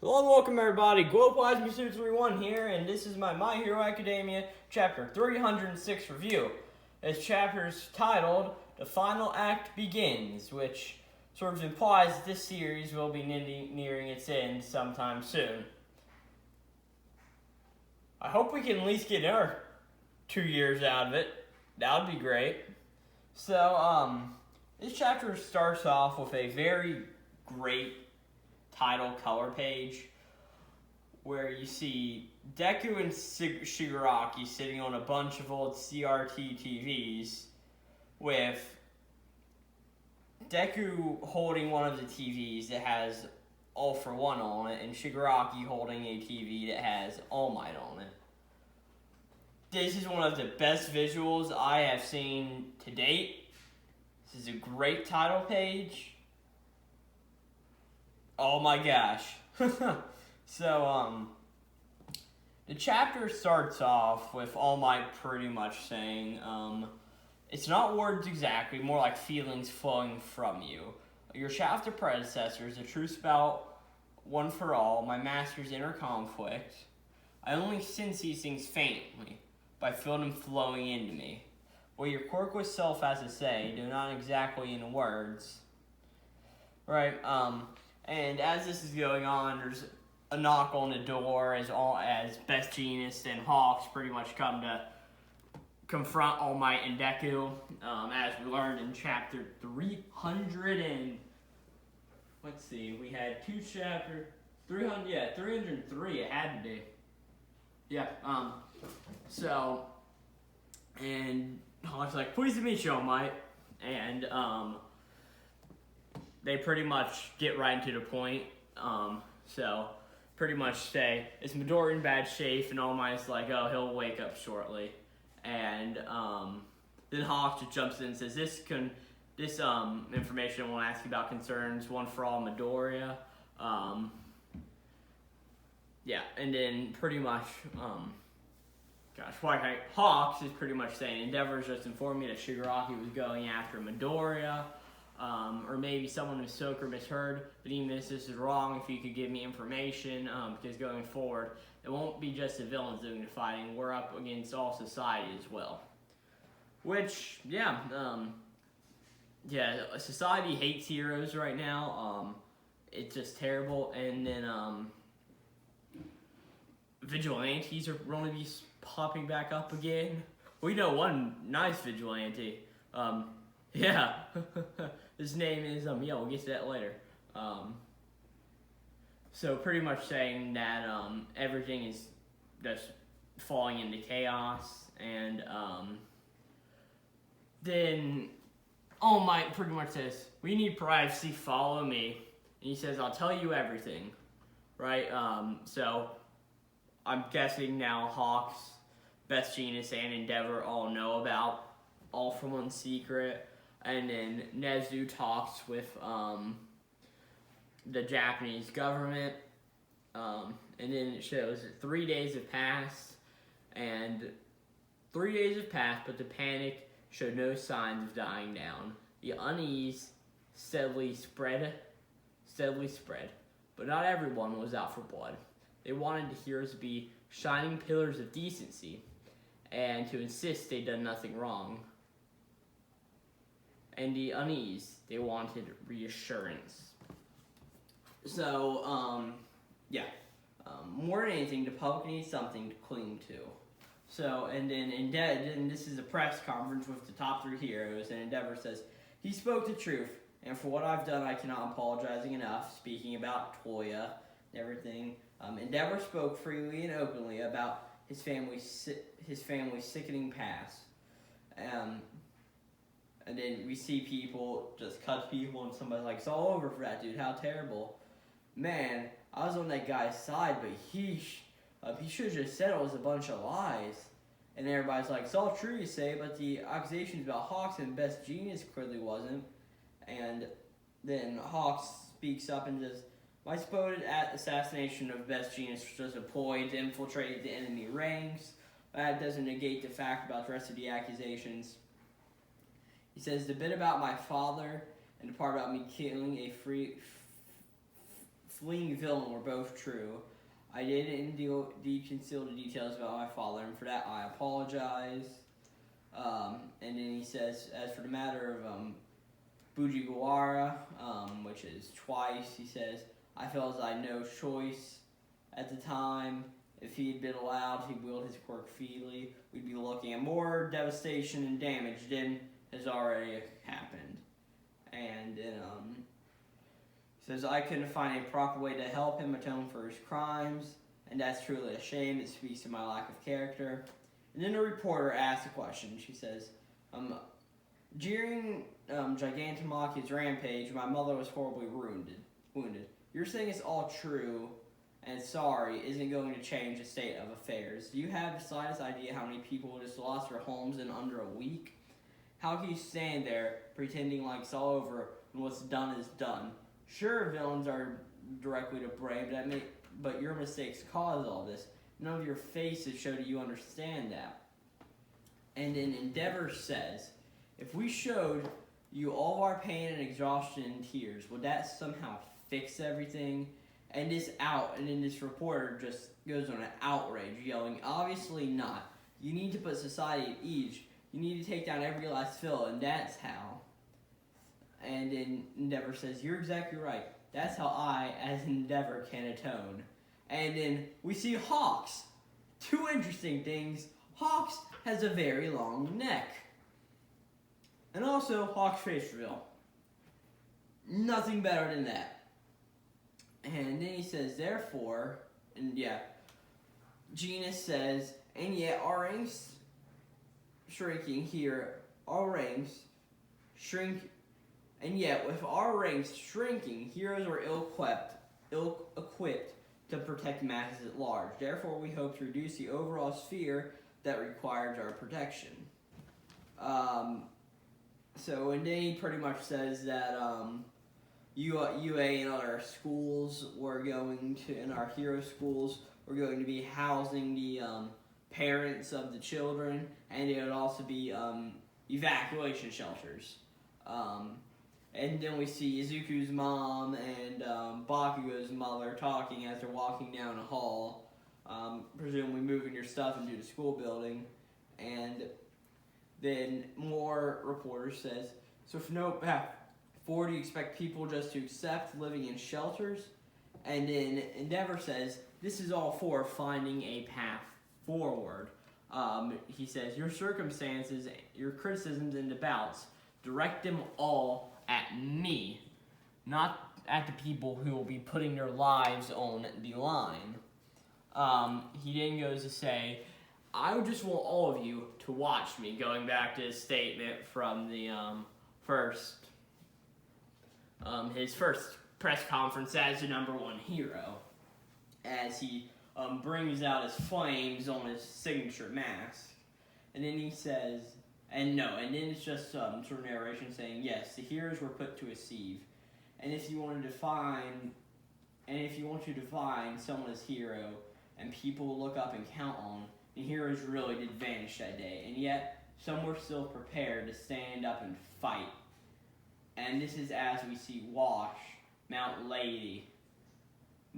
Hello and welcome everybody, Glowplasma231 here, and this is my My Hero Academia Chapter 306 review. This chapter is titled, The Final Act Begins, which sort of implies that this series will be nearing its end sometime soon. I hope we can at least get another 2 years out of it. That would be great. So, this chapter starts off with a very great title color page where you see Deku and Shigaraki sitting on a bunch of old CRT TVs with Deku holding one of the TVs that has All For One on it and Shigaraki holding a TV that has All Might on it. This is one of the best visuals I have seen to date. This is a great title page. Oh my gosh. So, the chapter starts off with All Might pretty much saying, it's not words exactly, more like feelings flowing from you. Your shaft of predecessors, a truce about one for all, my master's inner conflict. I only sense these things faintly, but I feel them flowing into me. What your quirkless self has to say, do not exactly in words. Right, and as this is going on, there's a knock on the door as Best Genius and Hawks pretty much come to confront All Might and Deku, as we learned in chapter 300 and, let's see, we had two chapters, 303 it had to be. Yeah, so, and Hawks like, pleased to meet you, All Might, and, they pretty much get right into the point. So pretty much say, is Midori in bad shape? And All Might's like, oh, he'll wake up shortly. And then Hawk just jumps in and says, this information I want to ask you about concerns one for all Midoriya. Yeah, and then pretty much, Hawks is pretty much saying, Endeavor's just informed me that Shigaraki was going after Midoriya. Or maybe someone mistook or misheard, but even if this is wrong, if you could give me information, because going forward, it won't be just the villains doing the fighting, we're up against all society as well. Which, society hates heroes right now, it's just terrible, and then, vigilantes are going to be popping back up again. We know one nice vigilante, yeah, his name is, we'll get to that later. So pretty much saying that, everything is just falling into chaos, and, then All Might pretty much says, we need privacy, follow me. And he says, I'll tell you everything, right? So I'm guessing now Hawks, Best Genius, and Endeavor all know about All For One secret. And then Nezu talks with the Japanese government, and then it shows that 3 days have passed, but the panic showed no signs of dying down. The unease steadily spread, but not everyone was out for blood. They wanted the heroes to be shining pillars of decency, and to insist they'd done nothing wrong. And the unease, they wanted reassurance. So, more than anything, the public needs something to cling to. So, and then this is a press conference with the top 3 heroes, and Endeavor says, he spoke the truth, and for what I've done, I cannot apologizing enough, speaking about Toya and everything. Endeavor spoke freely and openly about his family's sickening past. And then we see people just cut people, and somebody's like, it's all over for that dude, how terrible. Man, I was on that guy's side, but he should have just said it was a bunch of lies. And everybody's like, it's all true you say, but the accusations about Hawks and Best Genius clearly wasn't. And then Hawks speaks up and says, my supposed assassination of Best Genius was just a ploy to infiltrate the enemy ranks. That doesn't negate the fact about the rest of the accusations. He says, the bit about my father and the part about me killing a fleeing villain were both true. I did indeed conceal the details about my father, and for that I apologize. And then he says, as for the matter of Fujiwara, which is twice, he says, I felt as I had no choice at the time. If he had been allowed to wield his quirk freely, we'd be looking at more devastation and damage than has already happened. And then, says, I couldn't find a proper way to help him atone for his crimes, and that's truly a shame. It speaks to my lack of character. And then the reporter asks a question. She says, during Gigantamaki's rampage, my mother was horribly wounded. You're saying it's all true, and sorry isn't going to change the state of affairs. Do you have the slightest idea how many people just lost their homes in under a week? How can you stand there pretending like it's all over when what's done is done? Sure, villains are directly to blame, but your mistakes caused all this. None of your faces show that you understand that. And then Endeavor says, if we showed you all of our pain and exhaustion and tears, would that somehow fix everything? And then this reporter just goes on an outrage, yelling, obviously not. You need to put society at ease. You need to take down every last villain, and that's how. And then Endeavor says, you're exactly right. That's how I, as Endeavor, can atone. And then we see Hawks. Two interesting things. Hawks has a very long neck. And also, Hawk's face reveal. Nothing better than that. And then he says, therefore, and yeah, Genus says, and yet our ranks shrinking here, our ranks shrink, and yet with our ranks shrinking, heroes are ill-equipped to protect masses at large. Therefore, we hope to reduce the overall sphere that requires our protection. So, and then he pretty much says that UA and other schools were going to, in our hero schools, we're going to be housing the parents of the children, and it would also be evacuation shelters. And then we see Izuku's mom and Bakugo's mother talking as they're walking down a hall, presumably moving your stuff into the school building. And then more reporter says, so for no path forward, do you expect people just to accept living in shelters? And then Endeavor says, this is all for finding a path forward. He says, your circumstances, your criticisms and doubts, direct them all at me, not at the people who will be putting their lives on the line. He then goes to say, I just want all of you to watch me, going back to his statement from the his first press conference as the #1 hero, as he brings out his flames on his signature mask. And then he says, and then it's just sort of narration saying, yes, the heroes were put to deceive. And if you want to define someone as hero, and people look up and count on, the heroes really did vanish that day. And yet, some were still prepared to stand up and fight. And this is as we see Wash, Mount Lady,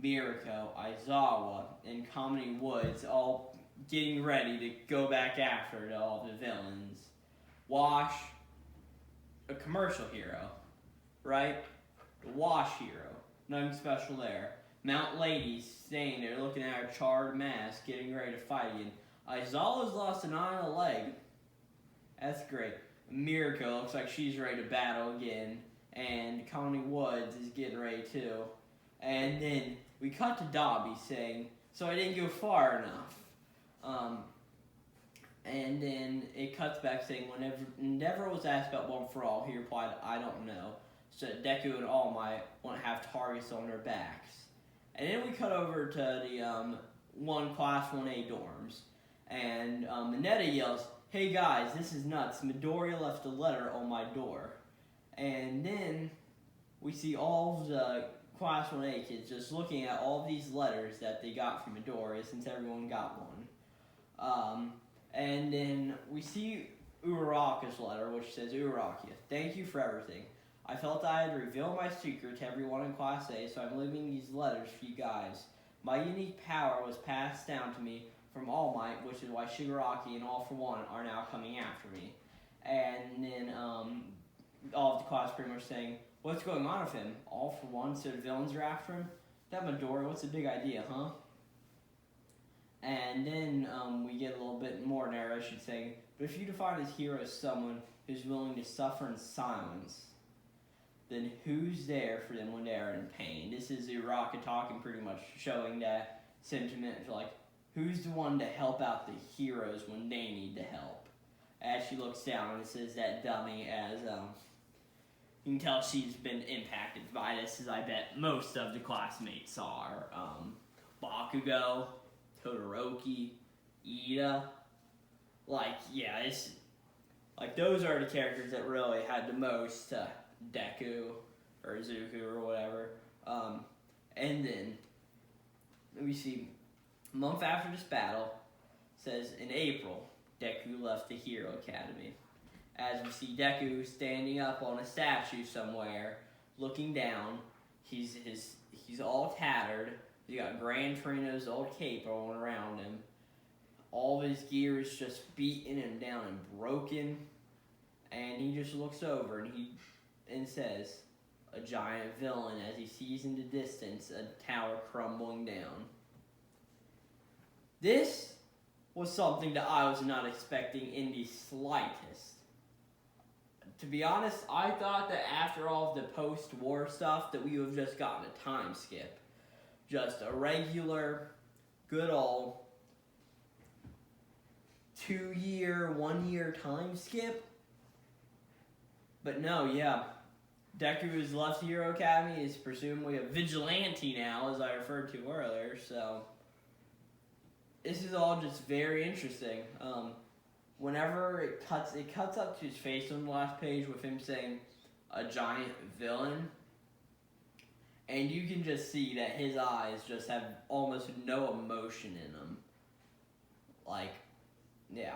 Mirako, Aizawa, and Comedy Woods all getting ready to go back after all the villains. Wash, a commercial hero, right? The Wash hero, nothing special there. Mount Lady staying there looking at her charred mask, getting ready to fight again. Aizawa's lost an eye and a leg. That's great. Mirako looks like she's ready to battle again, and Connie Woods is getting ready too. And then we cut to Dobby saying, so I didn't go far enough. And then it cuts back saying, whenever Endeavor was asked about One for All, he replied, I don't know. So Deku and All Might want to have targets on their backs. And then we cut over to the Class 1A dorms. And Mineta yells, hey guys, this is nuts. Midoriya left a letter on my door. And then we see all of the Class 1A kids just looking at all of these letters that they got from Midoriya, since everyone got one. And then we see Uraraka's letter, which says, Uraraka, thank you for everything. I felt I had to reveal my secret to everyone in Class A, so I'm leaving these letters for you guys. My unique power was passed down to me from All Might, which is why Shigaraki and All for One are now coming after me. And then all of the class pretty much saying, what's going on with him? All for One, so the villains are after him? That Midori, what's the big idea, huh? And then we get a little bit more narration saying, but if you define his hero as someone who's willing to suffer in silence, then who's there for them when they are in pain? This is Uraka talking, pretty much showing that sentiment of like, who's the one to help out the heroes when they need the help? As she looks down and it says that dummy, as you can tell she's been impacted by this, as I bet most of the classmates are. Bakugo, Todoroki, Ida, like, yeah, it's like those are the characters that really had the most Deku or Zuko or whatever. And then we see a month after this battle, says in April, Deku left the Hero Academy. As we see Deku standing up on a statue somewhere, looking down. He's all tattered. He got Gran Torino's old cape on around him. All of his gear is just beaten and down and broken. And he just looks over and says, a giant villain, as he sees in the distance a tower crumbling down. This was something that I was not expecting in the slightest. To be honest, I thought that after all of the post-war stuff that we would have just gotten a time skip. Just a regular, good old 2-year, 1-year time skip. But no, yeah. Deku has left the Hero Academy, is presumably a vigilante now, as I referred to earlier, so this is all just very interesting. Whenever it cuts up to his face on the last page with him saying, a giant villain, and you can just see that his eyes just have almost no emotion in them. Like, yeah.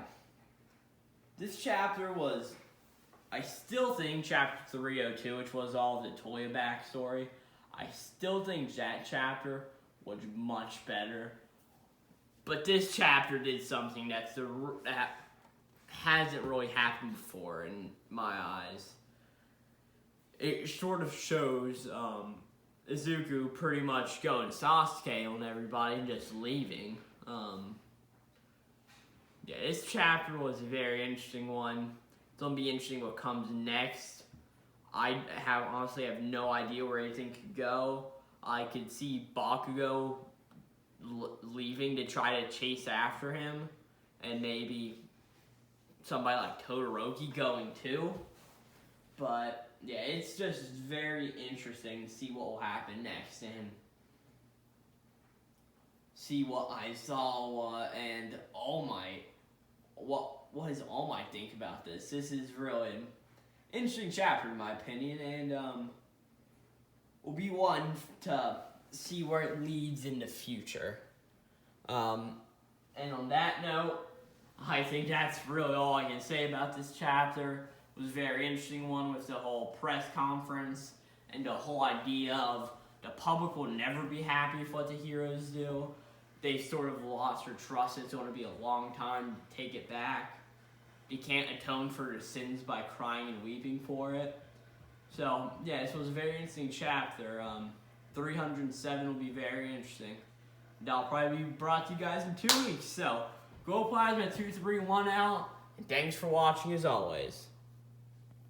This chapter was, I still think chapter 302, which was all the Toya backstory, I still think that chapter was much better. But this chapter did something that hasn't really happened before in my eyes. It sort of shows Izuku pretty much going Sasuke on everybody and just leaving. Yeah, this chapter was a very interesting one. It's going to be interesting what comes next. I honestly have no idea where anything could go. I could see Bakugo leaving to try to chase after him, and maybe somebody like Todoroki going too. But yeah, it's just very interesting to see what will happen next and see what Aizawa and All Might, what does All Might think about this? This is really an interesting chapter in my opinion, and will be one to see where it leads in the future. And on that note, I think that's really all I can say about this chapter. It was a very interesting one with the whole press conference and the whole idea of the public will never be happy with what the heroes do. They sort of lost their trust. It's going to be a long time to take it back. They can't atone for their sins by crying and weeping for it. So, yeah, this was a very interesting chapter. 307 will be very interesting. That'll probably be brought to you guys in 2 weeks. So, Glowplasma231 out, and thanks for watching as always.